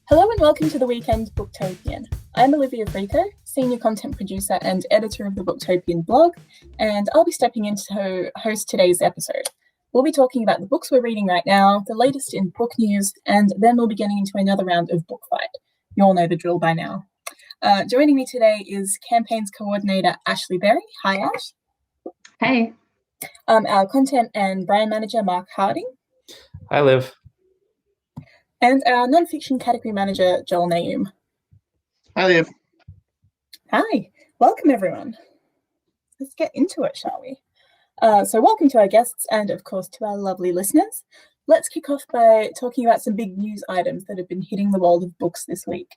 Hello and welcome to the weekend Booktopian. I'm Olivia Fricot, senior content producer and editor of the Booktopian blog, and I'll be stepping in to host today's episode. We'll be talking about the books we're reading right now, the latest in book news, and then we'll be getting into another round of book fight. You all know the drill by now. Joining me today is campaigns coordinator Ashleigh Berry. Hi, Ash. Hey. Our content and brand manager Mark Harding. Hi, Liv. And our non-fiction category manager, Joel Naoum. Hi, Liv. Hi. Welcome, everyone. Let's get into it, shall we? So welcome to our guests and, of course, to our lovely listeners. Let's kick off by talking about some big news items that have been hitting the world of books this week.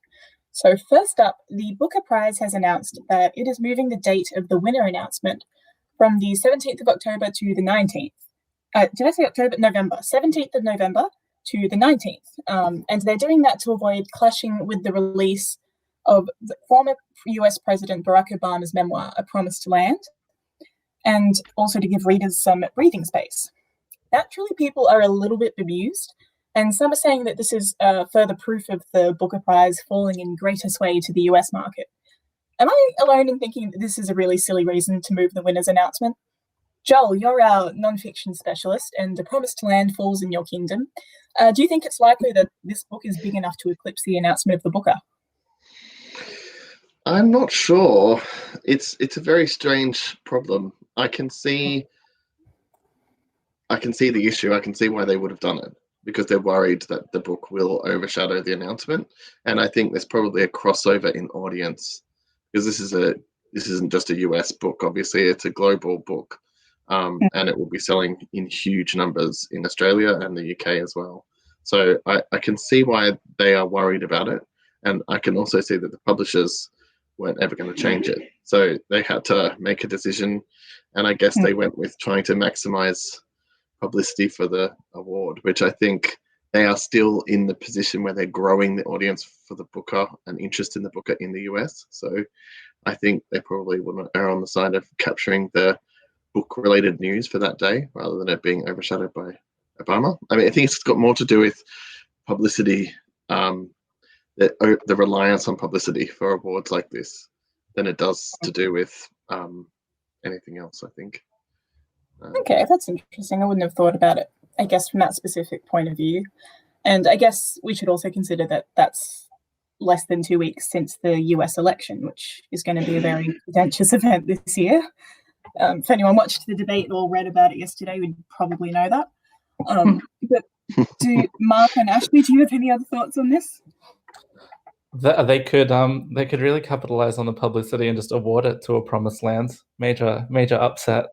So first up, the Booker Prize has announced that it is moving the date of the winner announcement from the 17th of October to the 19th. Did I say October? November. 17th of November to the 19th. And they're doing that to avoid clashing with the release of the former US President Barack Obama's memoir, A Promise to Land, and also to give readers some breathing space. Naturally, people are a little bit bemused, and some are saying that this is further proof of the Booker Prize falling in greater sway to the US market. Am I alone in thinking that this is a really silly reason to move the winner's announcement? Joel, you're our non-fiction specialist, and A Promise to Land falls in your kingdom. Do you think it's likely that this book is big enough to eclipse the announcement of the Booker? I'm not sure. It's a very strange problem. I can see the issue. I can see why they would have done it, because they're worried that the book will overshadow the announcement. And I think there's probably a crossover in audience, because this isn't just a US book. Obviously, it's a global book. And it will be selling in huge numbers in Australia and the UK as well. So I can see why they are worried about it. And I can also see that the publishers weren't ever going to change it. So they had to make a decision. And I guess they went with trying to maximize publicity for the award, which I think they are still in the position where they're growing the audience for the Booker and interest in the Booker in the US. So I think they probably would err on the side of capturing the book-related news for that day rather than it being overshadowed by Obama. I mean, I think it's got more to do with publicity, the reliance on publicity for awards like this than it does to do with anything else, I think. Okay, that's interesting. I wouldn't have thought about it, I guess, from that specific point of view. And I guess we should also consider that that's less than 2 weeks since the US election, which is going to be a very contentious event this year. If anyone watched the debate or read about it yesterday, we'd probably know that. But do Mark and Ashleigh, do you have any other thoughts on this? They could really capitalize on the publicity and just award it to A Promised Land. Major upset.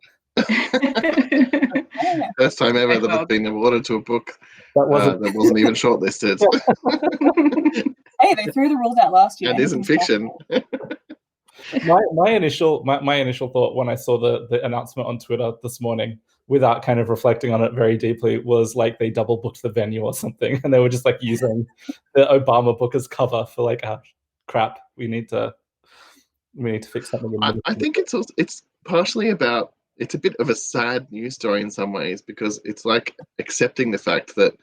First time ever that it's been awarded to a book that wasn't even shortlisted. Hey, they threw the rules out last year. It isn't fiction. My initial thought when I saw the announcement on Twitter this morning, without kind of reflecting on it very deeply, was like they double booked the venue or something, and they were just like using the Obama book as cover for like, crap, we need to fix something. I think it's partially about, it's a bit of a sad news story in some ways, because it's like accepting the fact that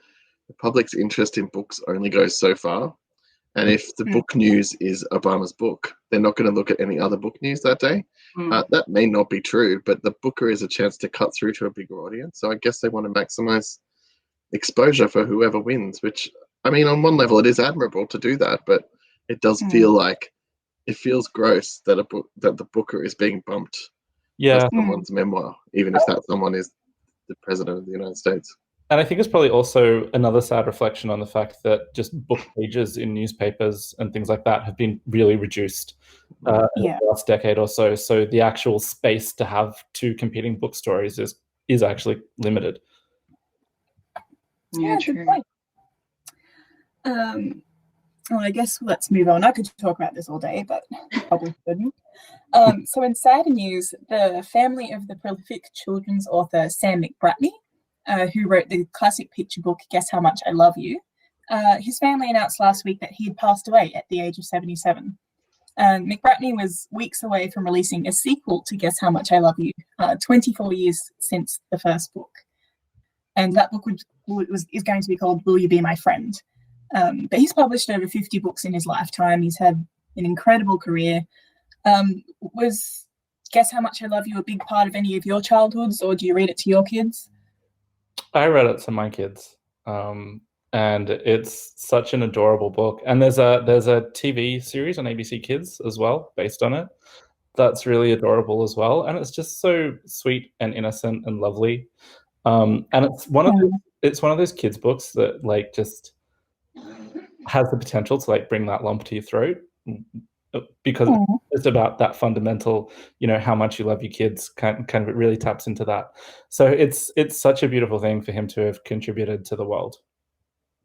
the public's interest in books only goes so far. And if the book news is Obama's book, they're not going to look at any other book news that day. That may not be true, but the Booker is a chance to cut through to a bigger audience. So I guess they want to maximize exposure for whoever wins, which, I mean, on one level, it is admirable to do that, but it does feel like, it feels gross that the Booker is being bumped as someone's memoir, even if that someone is the president of the United States. And I think it's probably also another sad reflection on the fact that just book pages in newspapers and things like that have been really reduced in the last decade or so. So the actual space to have two competing book stories is actually limited. Yeah, good point. Well, I guess let's move on. I could talk about this all day, but probably couldn't. So in sad news, the family of the prolific children's author Sam McBratney, who wrote the classic picture book Guess How Much I Love You, his family announced last week that he had passed away at the age of 77. McBratney was weeks away from releasing a sequel to Guess How Much I Love You, 24 years since the first book. And that book is going to be called Will You Be My Friend? But he's published over 50 books in his lifetime. He's had an incredible career. Was Guess How Much I Love You a big part of any of your childhoods, or do you read it to your kids? I read it to my kids, and it's such an adorable book. And there's a TV series on ABC Kids as well based on it. That's really adorable as well, and it's just so sweet and innocent and lovely. And it's one of those kids' books that like just has the potential to like bring that lump to your throat, because it's about that fundamental, how much you love your kids. Kind of it really taps into that. So it's such a beautiful thing for him to have contributed to the world.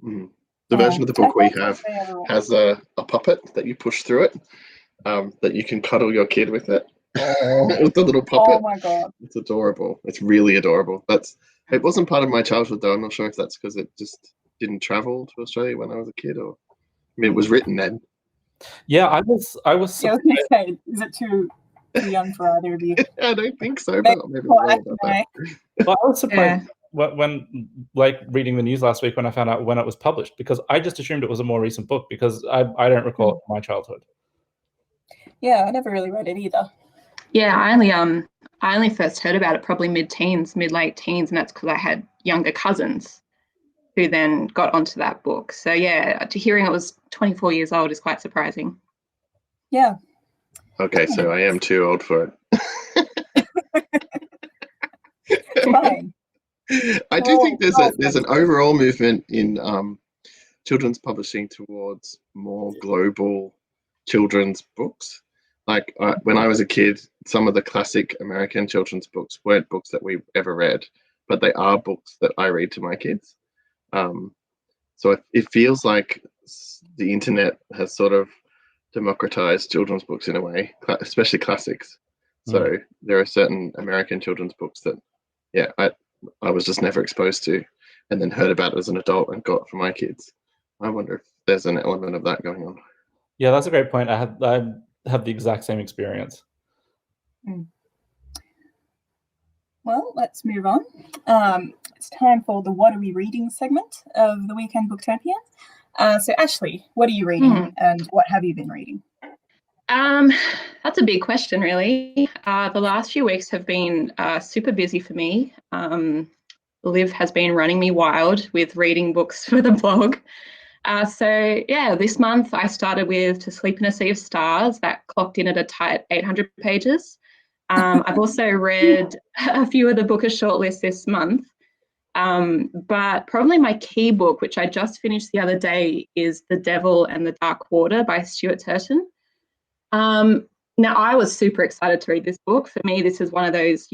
The version of the book we have has a puppet that you push through it, that you can cuddle your kid with it. With the little puppet. Oh my god, it's adorable. It's really adorable. It wasn't part of my childhood though. I'm not sure if that's because it just didn't travel to Australia when I was a kid, or it was written then. Yeah, I was. Yeah, I was going to say, is it too young for either of you? I don't think so. But maybe Well, I was surprised when like reading the news last week when I found out when it was published, because I just assumed it was a more recent book, because I don't recall it from my childhood. Yeah, I never really read it either. Yeah, I only first heard about it probably mid-late teens, and that's because I had younger cousins who then got onto that book. So yeah, hearing it was 24 years old is quite surprising. Yeah. Okay, so I am too old for it. Fine. I do think there's an overall movement in children's publishing towards more global children's books. Like when I was a kid, some of the classic American children's books weren't books that we ever read, but they are books that I read to my kids. So it feels like the internet has sort of democratized children's books in a way, especially classics. So there are certain American children's books that, I was just never exposed to, and then heard about it as an adult and got for my kids. I wonder if there's an element of that going on. Yeah, that's a great point. I have the exact same experience. Well, let's move on. It's time for the What Are We Reading segment of the Weekend Booktopia. So Ashleigh, what are you reading and what have you been reading? That's a big question, really. The last few weeks have been super busy for me. Liv has been running me wild with reading books for the blog. This month I started with To Sleep in a Sea of Stars. That clocked in at a tight 800 pages. I've also read a few of the Booker shortlists this month, but probably my key book, which I just finished the other day, is The Devil and the Dark Water by Stuart Turton. Now, I was super excited to read this book. For me, this is one of those,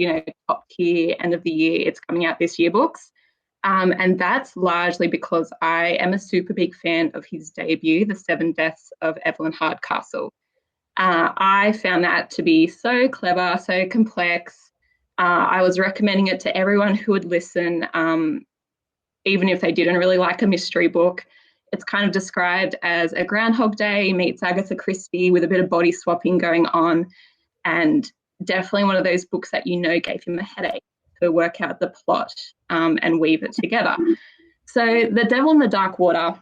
top tier end of the year, it's coming out this year books. And that's largely because I am a super big fan of his debut, The Seven Deaths of Evelyn Hardcastle. I found that to be so clever, so complex. I was recommending it to everyone who would listen, even if they didn't really like a mystery book. It's kind of described as a Groundhog Day meets Agatha Christie with a bit of body swapping going on, and definitely one of those books that gave him a headache to work out the plot and weave it together. So The Devil in the Dark Water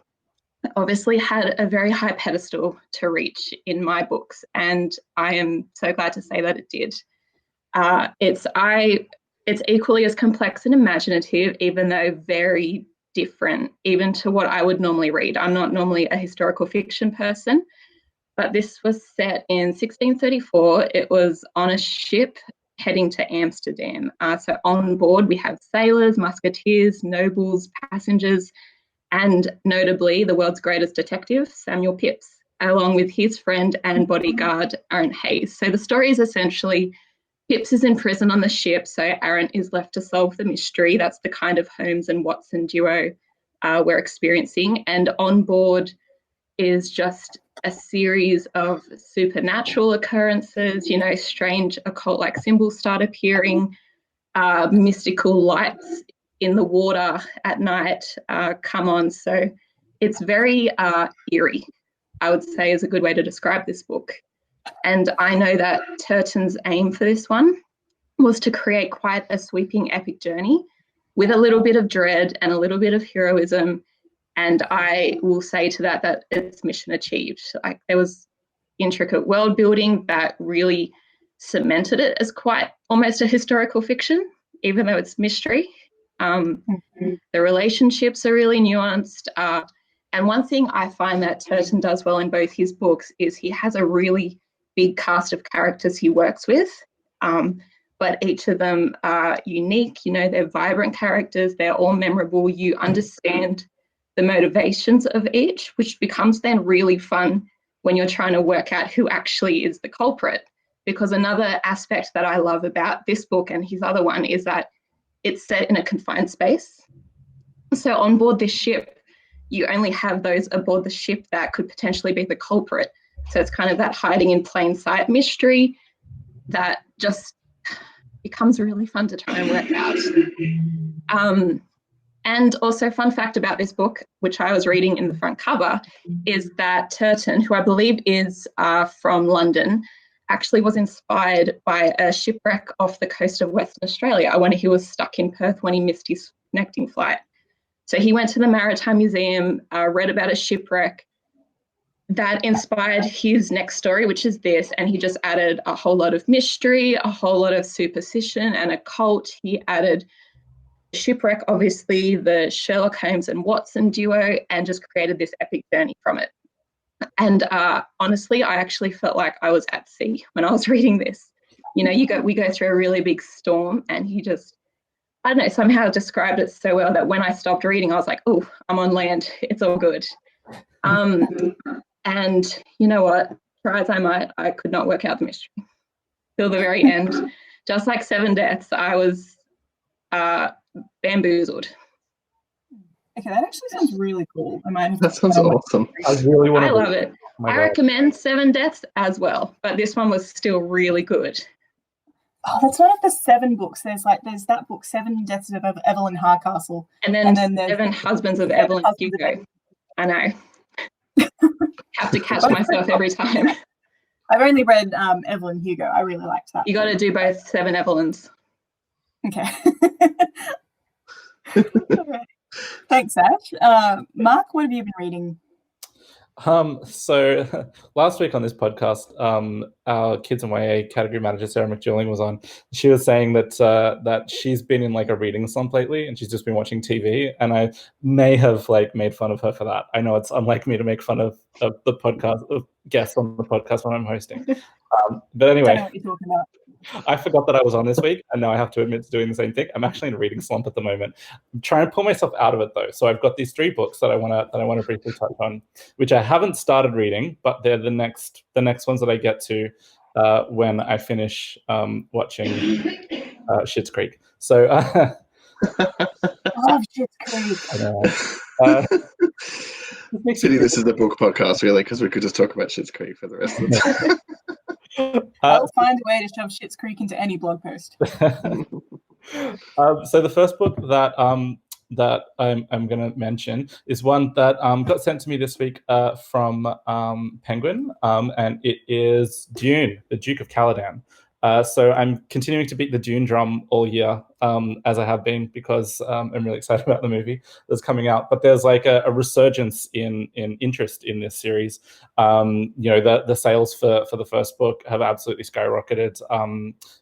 obviously had a very high pedestal to reach in my books, and I am so glad to say that it did. It's equally as complex and imaginative, even though very different, even to what I would normally read. I'm not normally a historical fiction person, but this was set in 1634. It was on a ship heading to Amsterdam. So on board we have sailors, musketeers, nobles, passengers, and notably the world's greatest detective, Samuel Pepys, along with his friend and bodyguard, Aaron Hayes. So the story is essentially Pepys is in prison on the ship, so Aaron is left to solve the mystery. That's the kind of Holmes and Watson duo we're experiencing. And on board is just a series of supernatural occurrences, strange occult-like symbols start appearing, mystical lights in the water at night come on. So it's very eerie, I would say, is a good way to describe this book. And I know that Turton's aim for this one was to create quite a sweeping epic journey with a little bit of dread and a little bit of heroism And I will say to that it's mission achieved. Like, there was intricate world building that really cemented it as quite almost a historical fiction, even though it's mystery. The relationships are really nuanced. And one thing I find that Turton does well in both his books is he has a really big cast of characters he works with, but each of them are unique. You know, they're vibrant characters. They're all memorable. You understand the motivations of each, which becomes then really fun when you're trying to work out who actually is the culprit. Because another aspect that I love about this book and his other one is that it's set in a confined space. So on board this ship, you only have those aboard the ship that could potentially be the culprit. So it's kind of that hiding in plain sight mystery that just becomes really fun to try and work out. And also, fun fact about this book, which I was reading in the front cover, is that Turton, who I believe is from London, actually was inspired by a shipwreck off the coast of Western Australia when he was stuck in Perth when he missed his connecting flight. So he went to the Maritime Museum, read about a shipwreck that inspired his next story, which is this, and he just added a whole lot of mystery, a whole lot of superstition and occult. He added shipwreck, obviously, the Sherlock Holmes and Watson duo, and just created this epic journey from it. And honestly, I actually felt like I was at sea when I was reading this. You know, we go through a really big storm, and he just, I don't know, somehow described it so well that when I stopped reading, I was like, oh, I'm on land. It's all good. And you know what? Try as I might, I could not work out the mystery till the very end. Just like Seven Deaths, I was bamboozled. Okay, that actually sounds really cool. That sounds awesome. I love it. I recommend Seven Deaths as well, but this one was still really good. Oh, that's one of the 7 books. There's that book, Seven Deaths of Evelyn Hardcastle. And then Seven Husbands of Evelyn Hugo. I know. Have to catch myself every time. I've only read Evelyn Hugo. I really liked that. You got to do both Seven Evelyns. Okay. Okay. Thanks, Ash. Mark, what have you been reading? So last week on this podcast, our Kids and YA category manager Sarah McJilling was on. She was saying that she's been in like a reading slump lately, and she's just been watching TV. And I may have like made fun of her for that. I know it's unlike me to make fun of the podcast of guests on the podcast when I'm hosting. But anyway, I know what you're talking about. I forgot that I was on this week, and now I have to admit to doing the same thing. I'm actually in a reading slump at the moment. I'm trying to pull myself out of it though. So I've got these 3 books that I want to briefly touch on, which I haven't started reading, but they're the next ones that I get to when I finish watching Schitt's Creek. So I love Schitt's Creek. I know. Pity this is the book podcast, really, because we could just talk about Schitt's Creek for the rest of the time. I'll find a way to shove Schitt's Creek into any blog post. So the first book that I'm going to mention is one that got sent to me this week from Penguin, and it is Dune, the Duke of Caladan. So I'm continuing to beat the Dune drum all year, as I have been, because I'm really excited about the movie that's coming out. But there's like a resurgence in interest in this series. You know, the sales for the first book have absolutely skyrocketed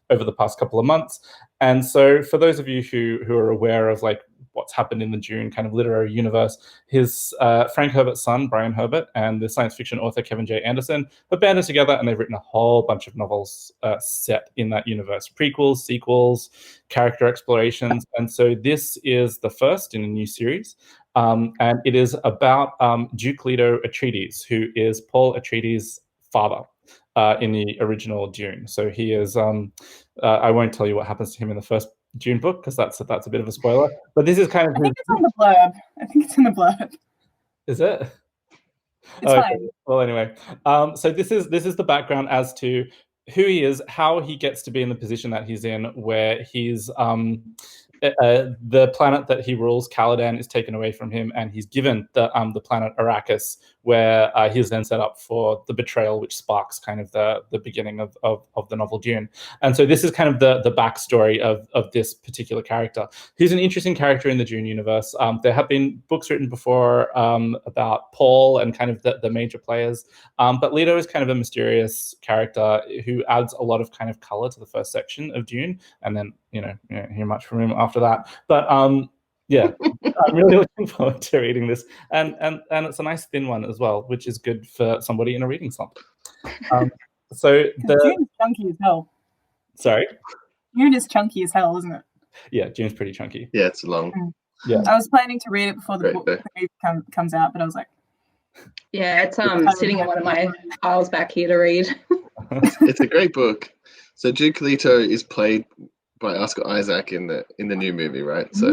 over the past couple of months. And so for those of you who are aware of like what's happened in the Dune kind of literary universe, his Frank Herbert's son, Brian Herbert, and the science fiction author Kevin J. Anderson have banded together, and they've written a whole bunch of novels set in that universe. Prequels, sequels, character explorations. And so this is the first in a new series. And it is about Duke Leto Atreides, who is Paul Atreides' father in the original Dune. So he is, I won't tell you what happens to him in the first Dune book, because that's a bit of a spoiler. But this is kind of... I think it's on the blurb. in the blurb. Is it? It's fine. Well, anyway, so this is the background as to who he is, how he gets to be in the position that he's in, where he's the planet that he rules, Caladan, is taken away from him, and he's given the planet Arrakis, where he's then set up for the betrayal, which sparks kind of the beginning of the novel Dune. And so this is kind of the backstory of this particular character. He's an interesting character in the Dune universe. There have been books written before about Paul and kind of the major players, but Leto is kind of a mysterious character who adds a lot of kind of color to the first section of Dune, and then you know hear much from him after that. But yeah, I'm really looking forward to reading this, and it's a nice thin one as well, which is good for somebody in a reading slump. So Dune's chunky as hell. Sorry? Dune is chunky as hell, isn't it? Yeah, Dune's pretty chunky. Yeah, it's long. Yeah, I was planning to read it before the movie comes out, but I was like, yeah, it's sitting in one of my piles back here to read. It's a great book. So Duke Leto is played by Oscar Isaac in the new movie, right? So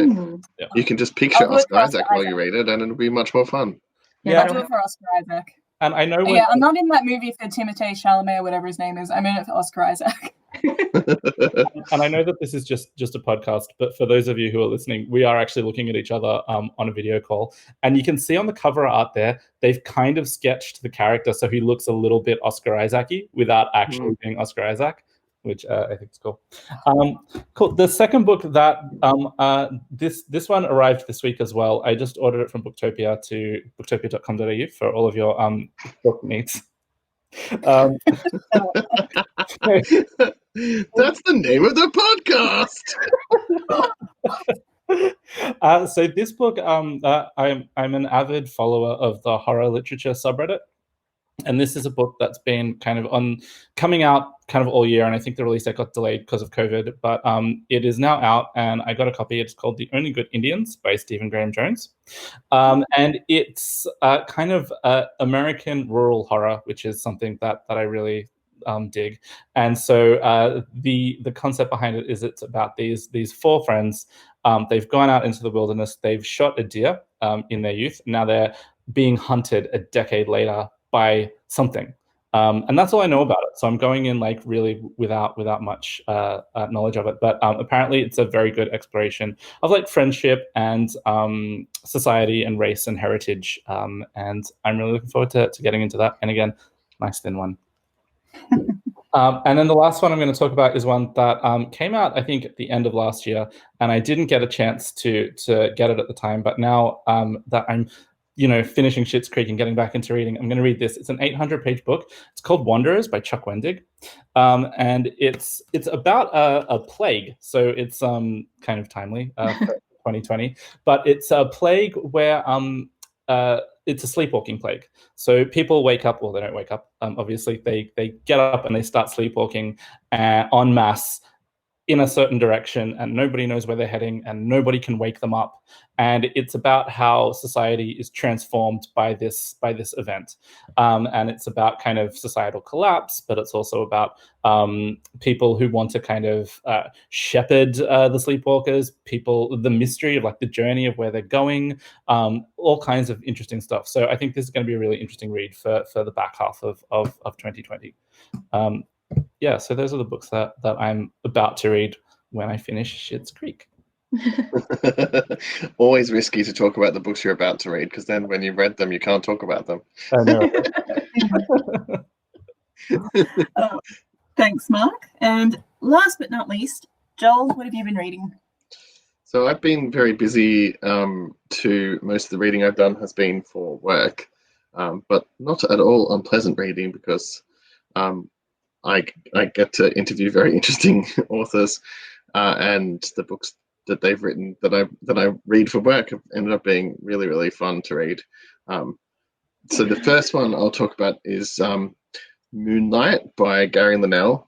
you can just picture Oscar Isaac while you read it, and it'll be much more fun. Yeah, I'll do it for Oscar Isaac. And I know. Yeah, I'm not in that movie for Timothée Chalamet or whatever his name is. I'm in it for Oscar Isaac. And I know that this is just a podcast, but for those of you who are listening, we are actually looking at each other on a video call, and you can see on the cover art there they've kind of sketched the character so he looks a little bit Oscar Isaac-y without actually being Oscar Isaac, which I think is cool. Cool. The second book that this one arrived this week as well. I just ordered it from Booktopia to booktopia.com.au for all of your book needs. That's the name of the podcast. So this book, I'm an avid follower of the horror literature subreddit, and this is a book that's been kind of coming out kind of all year, and I think the release date got delayed because of COVID, but it is now out, and I got a copy. It's called The Only Good Indians by Stephen Graham Jones, and it's kind of American rural horror, which is something that I really dig. And so the concept behind it is it's about these four friends. They've gone out into the wilderness. They've shot a deer in their youth. Now they're being hunted a decade later by something. And that's all I know about it. So I'm going in like really without much knowledge of it. But apparently it's a very good exploration of like friendship and society and race and heritage. And I'm really looking forward to getting into that. And again, nice thin one. And then the last one I'm going to talk about is one that came out, I think, at the end of last year. And I didn't get a chance to get it at the time. But now that I'm finishing Schitt's Creek and getting back into reading, I'm going to read this. It's an 800-page book. It's called Wanderers by Chuck Wendig. And it's about a plague. So it's kind of timely for 2020. But it's a plague where it's a sleepwalking plague. So people wake up, well, they don't wake up. Obviously, they get up and they start sleepwalking en masse in a certain direction, and nobody knows where they're heading, and nobody can wake them up. And it's about how society is transformed by this event, and it's about kind of societal collapse, but it's also about people who want to kind of shepherd the sleepwalkers, the mystery of like the journey of where they're going, all kinds of interesting stuff. So I think this is going to be a really interesting read for the back half of 2020. Yeah, so those are the books that I'm about to read when I finish Schitt's Creek. Always risky to talk about the books you're about to read, because then when you've read them, you can't talk about them. I know. Thanks, Mark. And last but not least, Joel, what have you been reading? So I've been very busy too. Most of the reading I've done has been for work, but not at all unpleasant reading, because I get to interview very interesting authors, and the books that they've written that I read for work have ended up being really, really fun to read. So the first one I'll talk about is Moonlight by Gary Linnell,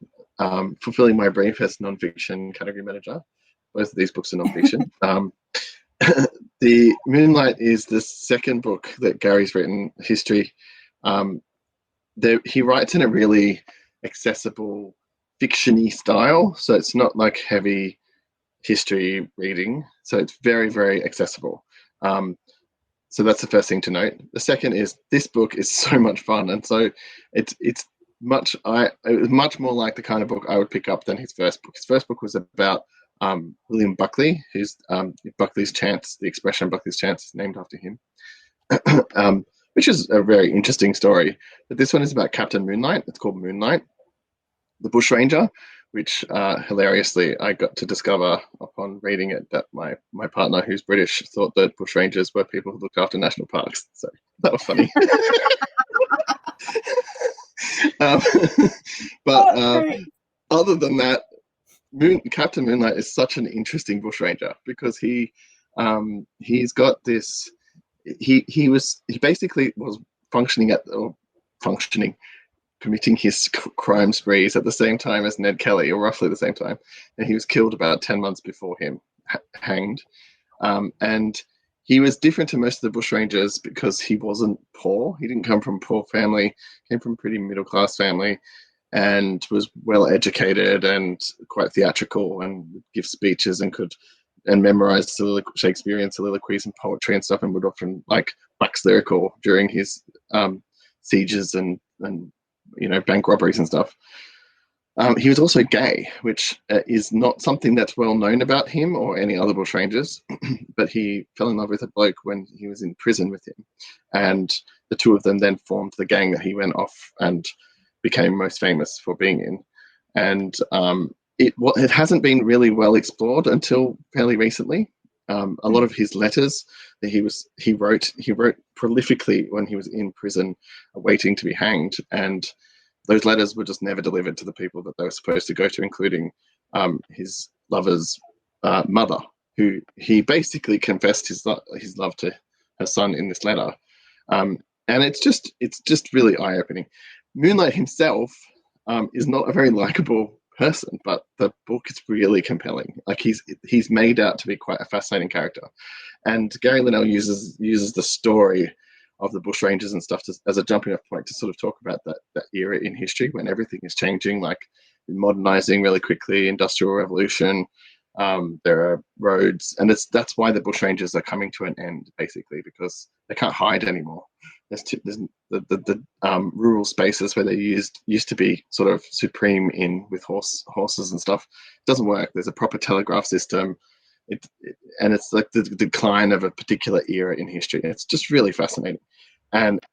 fulfilling my brief as nonfiction category manager. Both of these books are nonfiction. The Moonlight is the second book that Gary's written, history. He writes in a really accessible fiction-y style, so it's not like heavy history reading, so it's very, very accessible. So that's the first thing to note. The second is this book is so much fun, and so it was much more like the kind of book I would pick up than his first book. His first book was about William Buckley, who's Buckley's Chance. The expression Buckley's Chance is named after him. which is a very interesting story. But this one is about Captain Moonlight. It's called Moonlight, the bushranger, which hilariously I got to discover upon reading it that my partner, who's British, thought that bushrangers were people who looked after national parks. So that was funny. But other than that, Captain Moonlight is such an interesting bushranger because he's got this. He basically was committing his crime sprees at the same time as Ned Kelly, or roughly the same time, and he was killed about 10 months before him, hanged. And he was different to most of the bushrangers because he wasn't poor. He didn't come from a poor family, came from a pretty middle-class family, and was well-educated and quite theatrical and would give speeches and memorized Shakespearean soliloquies and poetry and stuff, and would often wax lyrical during his sieges and bank robberies and stuff. He was also gay, which is not something that's well known about him or any other bushrangers, but he fell in love with a bloke when he was in prison with him, and the two of them then formed the gang that he went off and became most famous for being in. And it hasn't been really well explored until fairly recently. A lot of his letters that he wrote prolifically when he was in prison, waiting to be hanged, and those letters were just never delivered to the people that they were supposed to go to, including his lover's mother, who he basically confessed his love to her son in this letter. And it's just really eye-opening. Moonlight himself is not a very likable person, but the book is really compelling. He's made out to be quite a fascinating character, and Gary Linnell uses the story of the bushrangers and stuff as a jumping off point to sort of talk about that era in history when everything is changing, like modernizing really quickly, industrial revolution. There are roads, and that's why the bushrangers are coming to an end, basically, because they can't hide anymore. There's the rural spaces where they used to be sort of supreme with horses and stuff. It doesn't work. There's a proper telegraph system. And it's like the decline of a particular era in history. It's just really fascinating, and it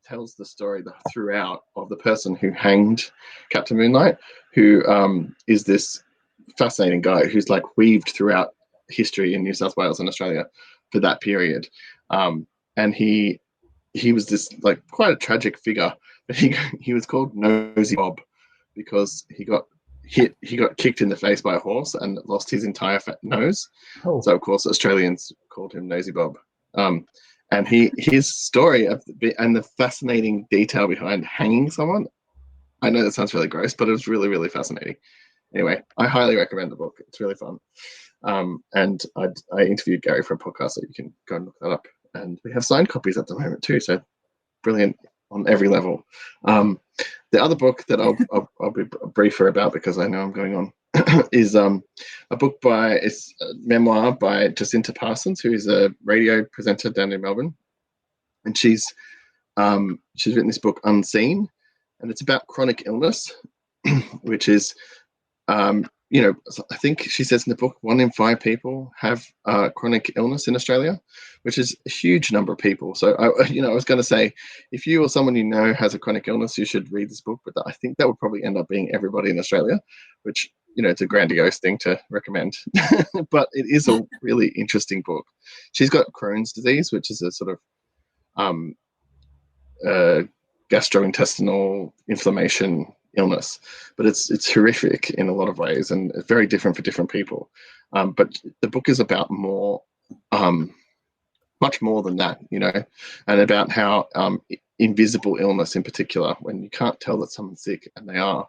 tells the story throughout of the person who hanged Captain Moonlight, who is this fascinating guy who's weaved throughout history in New South Wales and Australia for that period. And he was this quite a tragic figure, but he was called Nosy Bob because he got kicked in the face by a horse and lost his entire nose. Oh. So of course Australians called him Nosy Bob. And his story and the fascinating detail behind hanging someone, I know that sounds really gross, but it was really, really fascinating. Anyway, I highly recommend the book. It's really fun. And I interviewed Gary for a podcast, so you can go and look that up. And we have signed copies at the moment too, so brilliant on every level. The other book that I'll be briefer about because I know I'm going on is a book it's a memoir by Jacinta Parsons, who is a radio presenter down in Melbourne, and she's written this book Unseen, and it's about chronic illness, which is I think she says in the book 1 in 5 people have chronic illness in Australia, which is a huge number of people. So I was going to say, if you or someone you know has a chronic illness, you should read this book. But I think that would probably end up being everybody in Australia, which it's a grandiose thing to recommend. But it is a really interesting book. She's got Crohn's disease, which is a sort of gastrointestinal inflammation illness, but it's horrific in a lot of ways and it's very different for different people. But the book is about much more than that, and about how invisible illness in particular, when you can't tell that someone's sick and they are,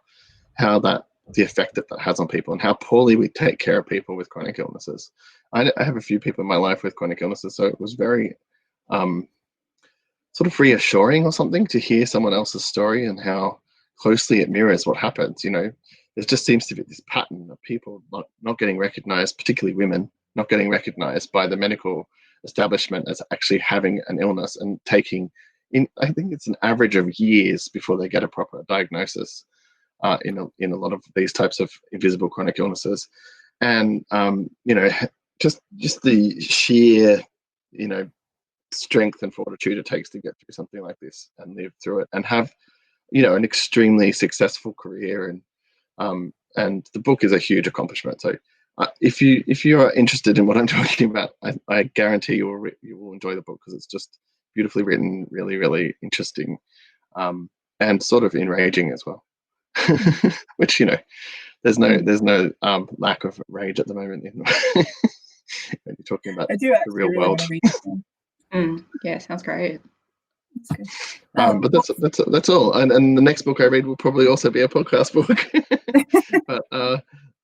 how the effect that has on people and how poorly we take care of people with chronic illnesses. I have a few people in my life with chronic illnesses, so it was very sort of reassuring or something to hear someone else's story and how closely it mirrors what happens. There just seems to be this pattern of people not getting recognized, particularly women, not getting recognized by the medical establishment as actually having an illness and taking in, I think it's an average of years before they get a proper diagnosis in a lot of these types of invisible chronic illnesses. And just the sheer strength and fortitude it takes to get through something like this and live through it and have, an extremely successful career. And the book is a huge accomplishment. So if you are interested in what I'm talking about, I guarantee you will enjoy the book, because it's just beautifully written, really, really interesting, and sort of enraging as well. Which, there's no lack of rage at the moment when you're talking about the real world. Yeah, sounds great. But that's all. And the next book I read will probably also be a podcast book. But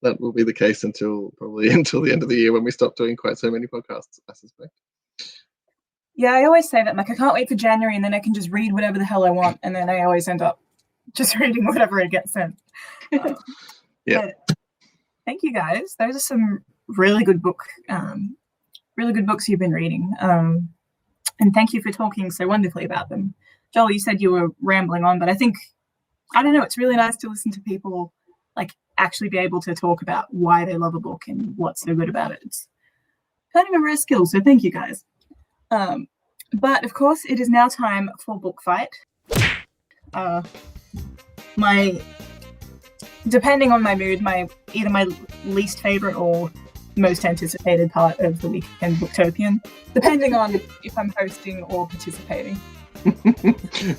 that will be the case until the end of the year, when we stop doing quite so many podcasts, I suspect. Yeah, I always say that, like, I can't wait for January, and then I can just read whatever the hell I want, and then I always end up just reading whatever I get sent. Yeah. Thank you, guys. Those are some really good books you've been reading. And thank you for talking so wonderfully about them. Joel, you said you were rambling on, but I don't know, it's really nice to listen to people like actually be able to talk about why they love a book and what's so good about it. It's kind of a rare skill, so thank you, guys. But of course, it is now time for Book Fight. Depending on my mood, either my least favorite or most anticipated part of the weekend Booktopian, depending on if I'm hosting or participating.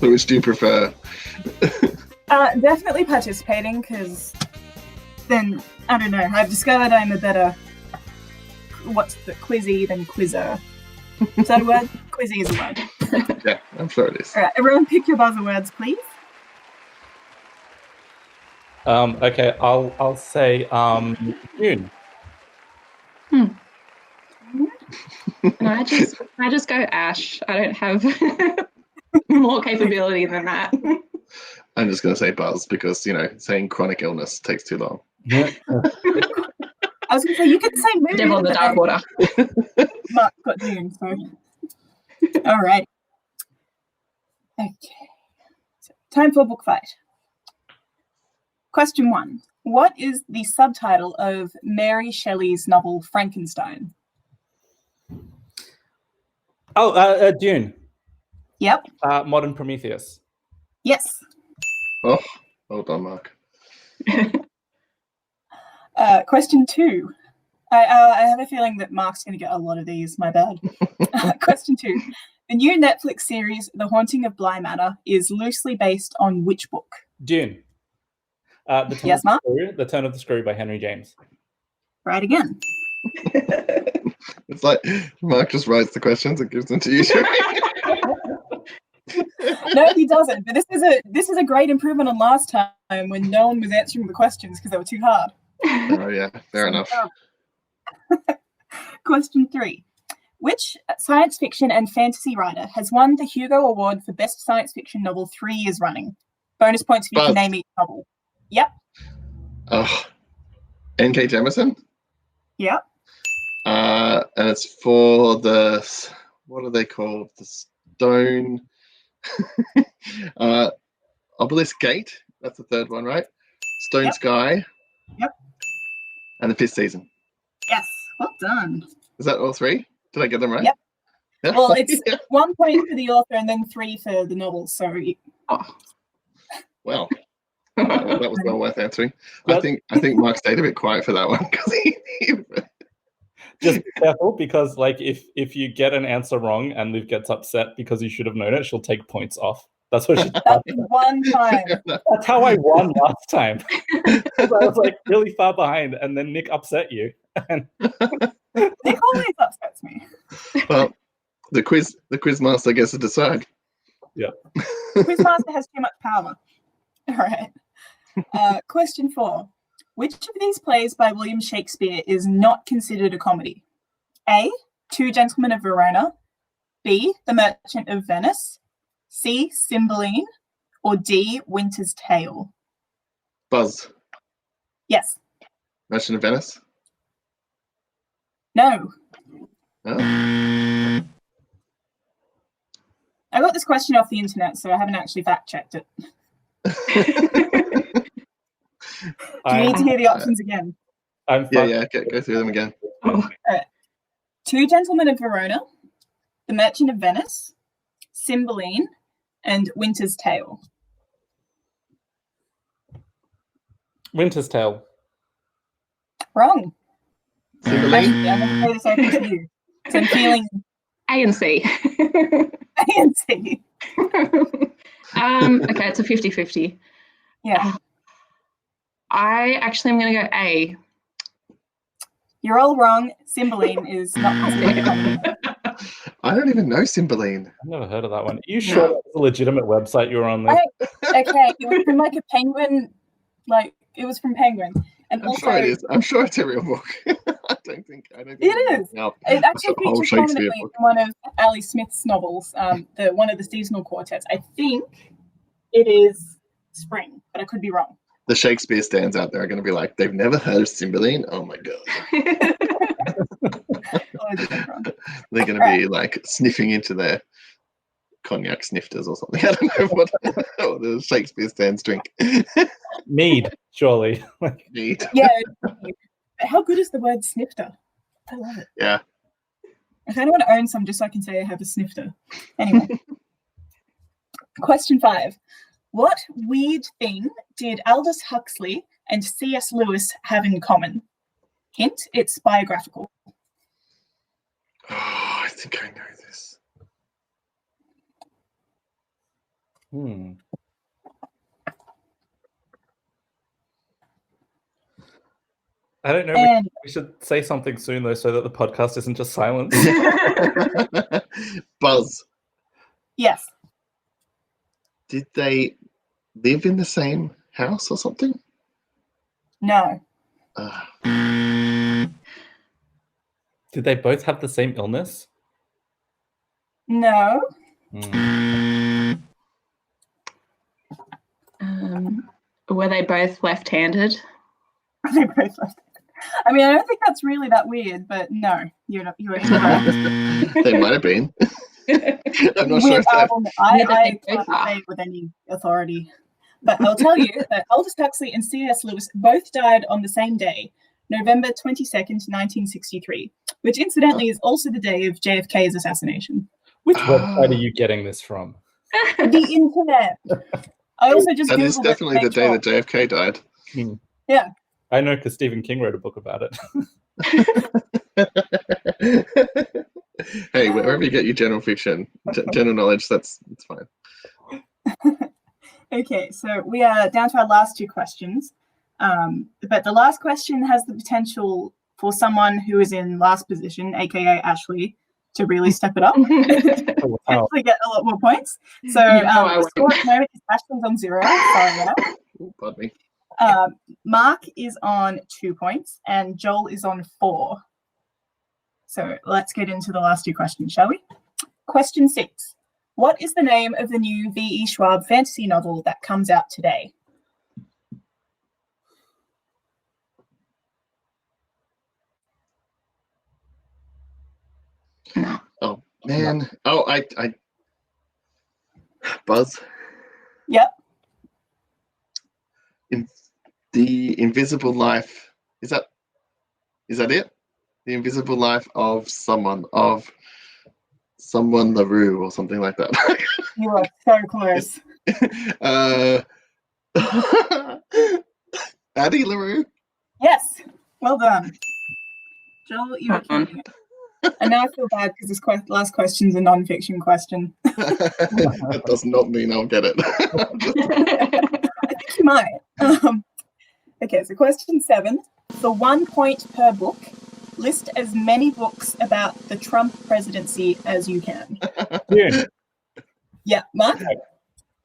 Which do you prefer? Definitely participating, because then, I don't know, I've discovered I'm a better quizzy than quizzer. Is that a word? Quizzy is a word. Yeah, I'm sure it is. All right, everyone pick your buzzer words, please. Okay, I'll say June. Can I just go Ash? I don't have more capability than that. I'm just going to say Buzz, because, saying chronic illness takes too long. Yeah. I was going to say, you could say mood. Devil in the dark water. Mark got June, so. All right. Okay. So, time for Book Fight. Question 1. What is the subtitle of Mary Shelley's novel Frankenstein? Oh, Dune. Yep. Modern Prometheus. Yes. Oh, well done, Mark. Question 2. I have a feeling that Mark's going to get a lot of these. My bad. Question 2. The new Netflix series, The Haunting of Bly Manor, is loosely based on which book? Dune. Yes, Mark? The Turn of the Screw by Henry James. Right again. It's like Mark just writes the questions and gives them to you. No, he doesn't. But this is a great improvement on last time when no one was answering the questions because they were too hard. Oh yeah, fair enough. Question 3. Which science fiction and fantasy writer has won the Hugo Award for Best Science Fiction Novel 3 years running? Bonus points if you can name each novel. Yep. Oh, N.K. Jemisin? Yep. And it's for what are they called? The Stone... Obelisk Gate. That's the third one, right? Stone Sky. Yep. And the 5th season. Yes. Well done. Is that all 3? Did I get them right? Yep. Yeah. Well, it's 1 point for the author and then 3 for the novel. So. Well. That was well worth answering. I think Mark stayed a bit quiet for that one, because he just be careful, because like if you get an answer wrong and Liv gets upset because you should have known it, she'll take points off. That's what she did. That's 1 time. That's how I won last time. I was like really far behind, and then Nick upset you. Nick always upsets me. Well, the quiz master gets to decide. Yeah. Quizmaster has too much power. All right. Question 4. Which of these plays by William Shakespeare is not considered a comedy? A. Two Gentlemen of Verona. B. The Merchant of Venice. C. Cymbeline. Or D. Winter's Tale. Buzz. Yes. Merchant of Venice? No. Oh. I got this question off the internet, so I haven't actually fact-checked it. Do you need to hear the options again? Yeah, go through them again. Two Gentlemen of Verona, The Merchant of Venice, Cymbeline, and Winter's Tale. Winter's Tale. Wrong. Cymbeline? Actually, I'm going to throw this open to you. So I'm feeling A and C. A and C. Okay, it's a 50-50. Yeah. I actually am going to go A. You're all wrong. Cymbeline is not considered a comedy. I don't even know Cymbeline. I've never heard of that one. Are you sure that's a legitimate website you were on there? Okay, it was from like a Penguin, like it was from Penguin. And I'm also, sure it is. I'm sure it's a real book. I don't think it is. No, It actually a whole features Shakespeare prominently book. in one of Ali Smith's novels, one of the seasonal quartets. I think it is Spring, but I could be wrong. The Shakespeare stands out there are going to be like, they've never heard of Cymbeline? Oh my God. Oh, I did that wrong. They're going to be like sniffing into their cognac snifters or something. I don't know what the Shakespeare stands drink. Mead, surely. Mead. Yeah. How good is the word snifter? I love it. Yeah. I kind of want to own some just so I can say I have a snifter. Anyway. Question 5. What weird thing did Aldous Huxley and C.S. Lewis have in common? Hint, it's biographical. Oh, I think I know this. I don't know. And We should say something soon, though, so that the podcast isn't just silence. Buzz. yes, Did they live in the same house or something? no, Did they both have the same illness? no, Were they both left-handed? they both left. I mean, I don't think that's really that weird, but no, you're incorrect. They might have been. I'm not sure if that. I can't say with any authority, but I'll tell you that Aldous Huxley and C.S. Lewis both died on the same day, November 22nd, 1963, which incidentally is also the day of JFK's assassination. Which website are you getting this from? The internet. I also just That Googled is definitely the day that JFK died. Yeah. I know because Stephen King wrote a book about it. Hey, wherever you get your general fiction, general knowledge, that's fine. Okay, so we are down to our last 2 questions. But the last question has the potential for someone who is in last position, aka Ashleigh, to really step it up. Actually get a lot more points. So the score at the moment is Ashleigh's on 0. Sorry, yeah. Ooh, pardon me. Mark is on 2 points and Joel is on 4. So let's get into the last 2 questions, shall we? Question 6. What is the name of the new V.E. Schwab fantasy novel that comes out today? Oh man. Oh, I Buzz. Yep. The Invisible Life. Is that it? The Invisible Life of someone LaRue or something like that. You are so close. Addie LaRue. Yes. Well done. Joel, you are killing it. And now I feel bad because this last question is a non-fiction question. That does not mean I'll get it. I think you might. Okay, so question 7. For 1 point per book, list as many books about the Trump presidency as you can. Dune. Yeah, Mark?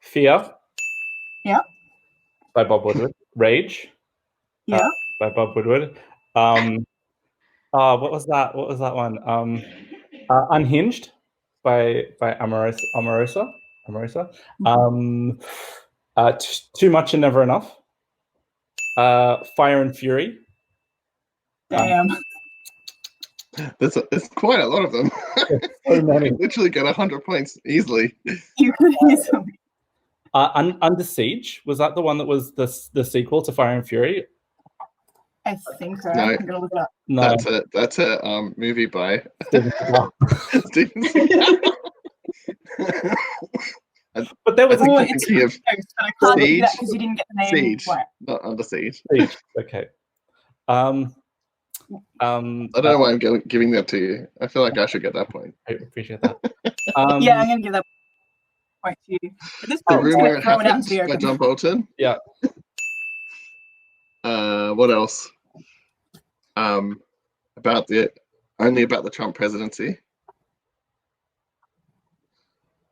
Fear. Yeah. By Bob Woodward. Rage. Yeah. By Bob Woodward. What was that? What was that one? Unhinged by Amorosa. Too Much and Never Enough. Fire and Fury. Damn. There's quite a lot of them. So many. You literally get 100 points easily. You could easily. Under Siege, was that the one that was the sequel to Fire and Fury? I think so. No. I'm gonna look it up. No, That's a movie by Steven Seagal. Steven Seagal. But there was Oh, a it's thinking of close, but I can't do that Siege. because you didn't get the name Siege, right. not Under Siege. Siege. Okay. I I don't know why I'm giving that to you. I feel like I should get that point. I appreciate that. Yeah, I'm gonna give that point to you. At this The point, Room I'm Where gonna It throw it out Happens to the by open. John Bolton. Yeah. What else? About the Trump presidency.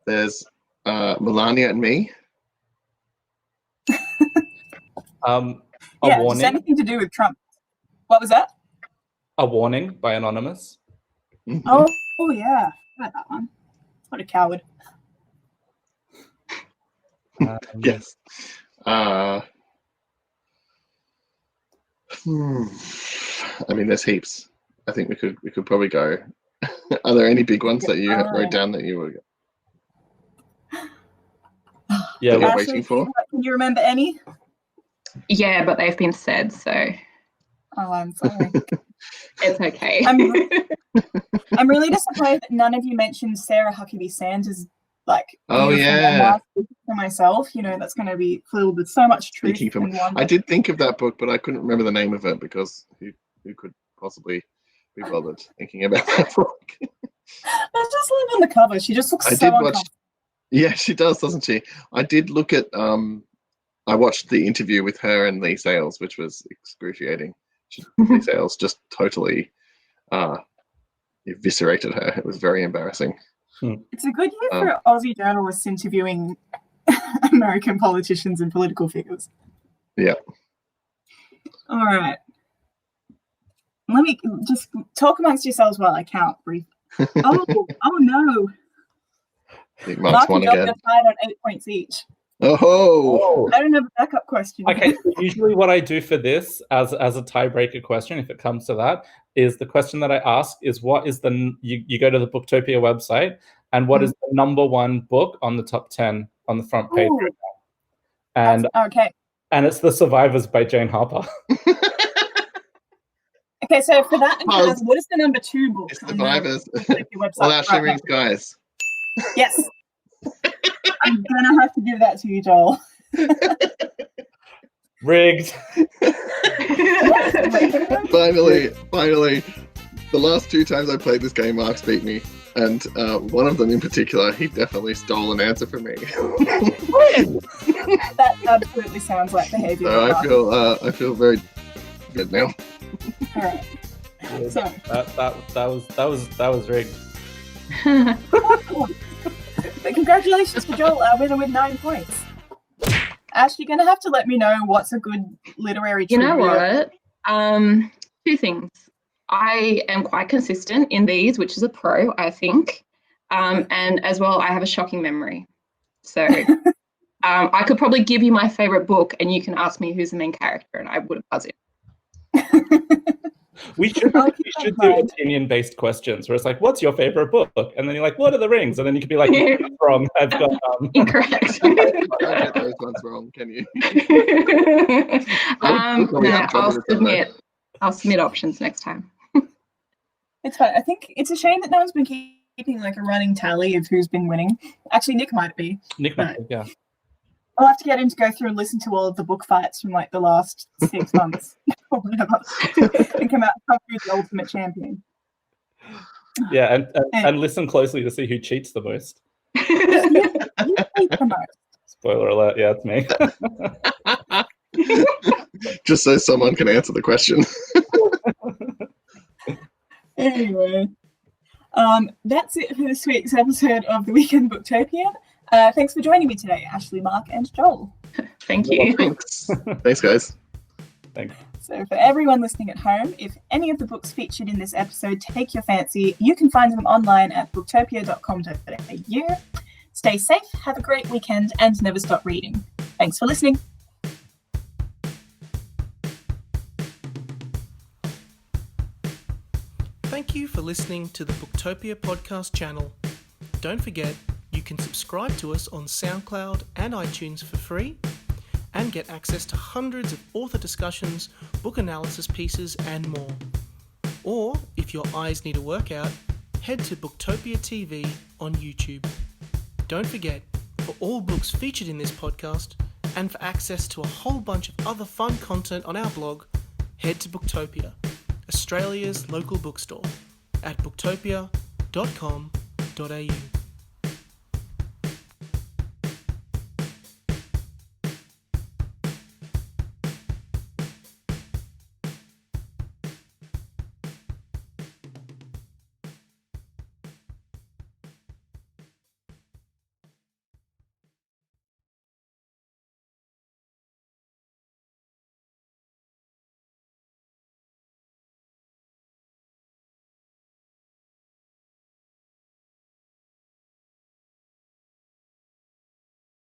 There's Melania and Me. A Yeah, just warning. anything to do with Trump. What was that? A warning by Anonymous. Mhm. Oh yeah, I read that one. What a coward. Yes. I mean, there's heaps. I think we could probably go. Are there any big ones that you wrote down that you were Yeah. You're Ashleigh, waiting for? Can you remember any? Yeah, but they've been said, so Oh, I'm sorry. it's okay. I'm really disappointed that none of you mentioned Sarah Huckabee Sanders' Oh, beautiful yeah. memoir for myself. You know, that's going to be filled with so much truth Speaking from, and wonder. I did think of that book, but I couldn't remember the name of it because who could possibly be bothered thinking about that book? I just love on the cover. She just looks I so did watch. uncomfortable. Yeah, she does, doesn't she? I did look at. I watched the interview with her and Lee Sales, which was excruciating. Lee Sales just totally eviscerated her. It was very embarrassing. It's a good year for Aussie journalists interviewing American politicians and political figures. Yeah. All right. Let me just talk amongst yourselves while I count briefly. Oh no. I think Mark Mark's won and Joel again. are tied on 8 points each. Oh. I don't have a backup question. Okay, so usually what I do for this as a tiebreaker question, if it comes to that, is the question that I ask is what is you go to the Booktopia website and what is the number one book on the top 10 on the front page right now? And okay. And it's The Survivors by Jane Harper. Okay, so for that, what is the number 2 book? It's Survivors. Website Well, Ashley right Rings, now? guys. Yes. I'm gonna have to give that to you, Joel. Rigged. Finally, the last 2 times I played this game, Mark's beat me. And one of them in particular, he definitely stole an answer from me. That absolutely sounds like behaviour. So I feel very good now. All right. So That was rigged. but congratulations to Joel, our winner with 9 points. Ash, you're gonna have to let me know what's a good literary You know trivia. what? 2 things. I am quite consistent in these, which is a pro, I think. And as well, I have a shocking memory. So I could probably give you my favorite book and you can ask me who's the main character and I wouldn't buzz it. We should do opinion-based questions where it's like, what's your favorite book? And then you're like, Lord of the Rings. And then you could be like, wrong. I've got Incorrect. Don't get those ones wrong, can you? I'll submit options next time. It's fine. I think it's a shame that no one's been keeping like a running tally of who's been winning. Actually, Nick might be. yeah. I'll have to get him to go through and listen to all of the book fights from like the last 6 months or whatever, and come through the ultimate champion. Yeah, and listen closely to see who cheats the most. You hate the most. Spoiler alert, yeah, it's me. Just so someone can answer the question. Anyway, that's it for this week's episode of the Weekend Booktopian. Thanks for joining me today, Ashleigh, Mark, and Joel. Thank you. Thanks, guys. Thanks. So for everyone listening at home, if any of the books featured in this episode take your fancy, you can find them online at booktopia.com.au. Stay safe, have a great weekend, and never stop reading. Thanks for listening. Thank you for listening to the Booktopia podcast channel. Don't forget, you can subscribe to us on SoundCloud and iTunes for free. and get access to hundreds of author discussions, book analysis pieces, and more. Or, if your eyes need a workout, head to Booktopia TV on YouTube. Don't forget, for all books featured in this podcast, and for access to a whole bunch of other fun content on our blog, head to Booktopia, Australia's local bookstore, at booktopia.com.au.